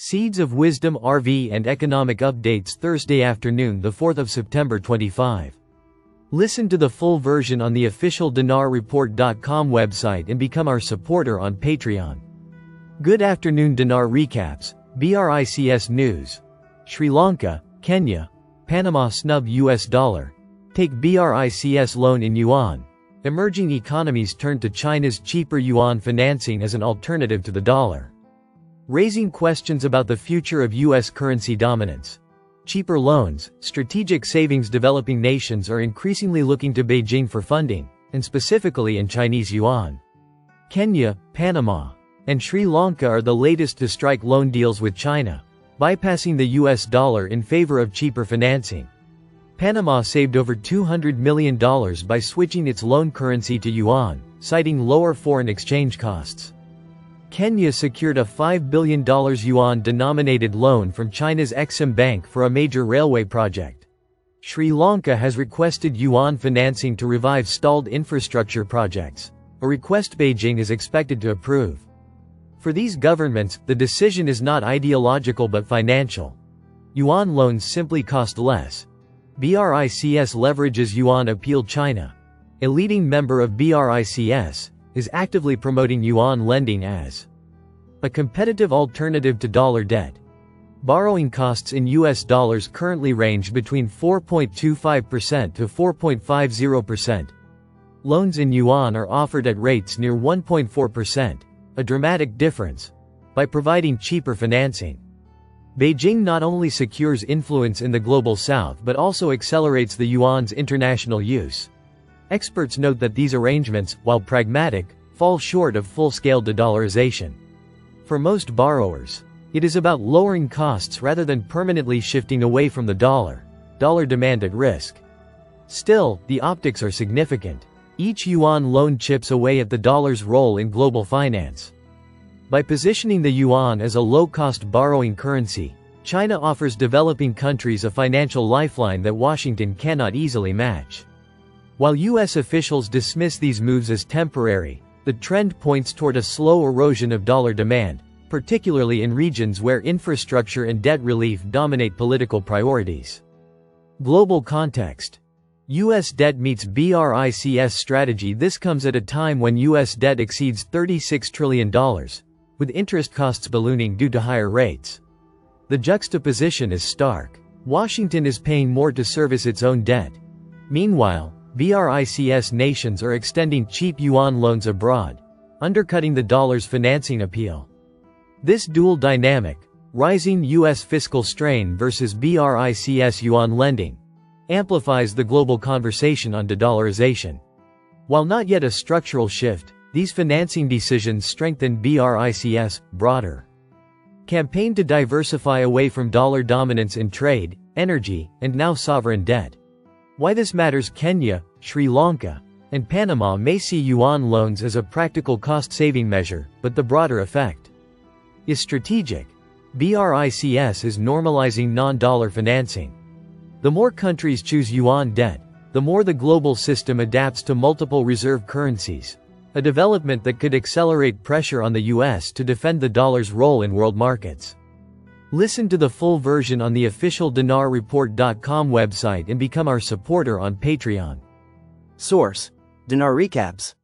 Seeds of Wisdom RV and Economic Updates Thursday afternoon, the 4th of September 25. Listen to the full version on the official dinarreport.com website and become our supporter on Patreon. Good afternoon. Dinar recaps. BRICS news. Sri Lanka, Kenya, Panama snub US dollar. Take BRICS loan in yuan. Emerging economies turn to China's cheaper yuan financing as an alternative to the dollar, raising questions about the future of U.S. currency dominance. Cheaper loans, strategic savings. Developing nations are increasingly looking to Beijing for funding, and specifically in Chinese yuan. Kenya, Panama, and Sri Lanka are the latest to strike loan deals with China, bypassing the U.S. dollar in favor of cheaper financing. Panama saved over $200 million by switching its loan currency to yuan, citing lower foreign exchange costs. Kenya secured a $5 billion yuan-denominated loan from China's Exim Bank for a major railway project. Sri Lanka has requested yuan financing to revive stalled infrastructure projects, a request Beijing is expected to approve. For these governments, the decision is not ideological but financial. Yuan loans simply cost less. BRICS leverages yuan appeal. China, a leading member of BRICS, is actively promoting yuan lending as a competitive alternative to dollar debt. Borrowing costs in US dollars currently range between 4.25% to 4.50%. Loans in yuan are offered at rates near 1.4%, a dramatic difference, by providing cheaper financing. Beijing not only secures influence in the global south but also accelerates the yuan's international use. Experts note that these arrangements, while pragmatic, fall short of full-scale de-dollarization. For most borrowers, it is about lowering costs rather than permanently shifting away from the dollar demand at risk. Still, the optics are significant. Each yuan loan chips away at the dollar's role in global finance. By positioning the yuan as a low-cost borrowing currency, China offers developing countries a financial lifeline that Washington cannot easily match. While U.S. officials dismiss these moves as temporary, the trend points toward a slow erosion of dollar demand, particularly in regions where infrastructure and debt relief dominate political priorities. Global context. U.S. debt meets BRICS strategy. This comes at a time when U.S. debt exceeds $36 trillion, with interest costs ballooning due to higher rates. The juxtaposition is stark. Washington is paying more to service its own debt. Meanwhile, BRICS nations are extending cheap yuan loans abroad, undercutting the dollar's financing appeal. This dual dynamic, rising U.S. fiscal strain versus BRICS yuan lending, amplifies the global conversation on de-dollarization. While not yet a structural shift, these financing decisions strengthen BRICS' broader campaign to diversify away from dollar dominance in trade, energy, and now sovereign debt. Why this matters. Kenya, Sri Lanka, and Panama may see yuan loans as a practical cost-saving measure, but the broader effect is strategic. BRICS is normalizing non-dollar financing. The more countries choose yuan debt, the more the global system adapts to multiple reserve currencies, a development that could accelerate pressure on the U.S. to defend the dollar's role in world markets. Listen to the full version on the official dinarreport.com website and become our supporter on Patreon. Source: Dinar Recaps.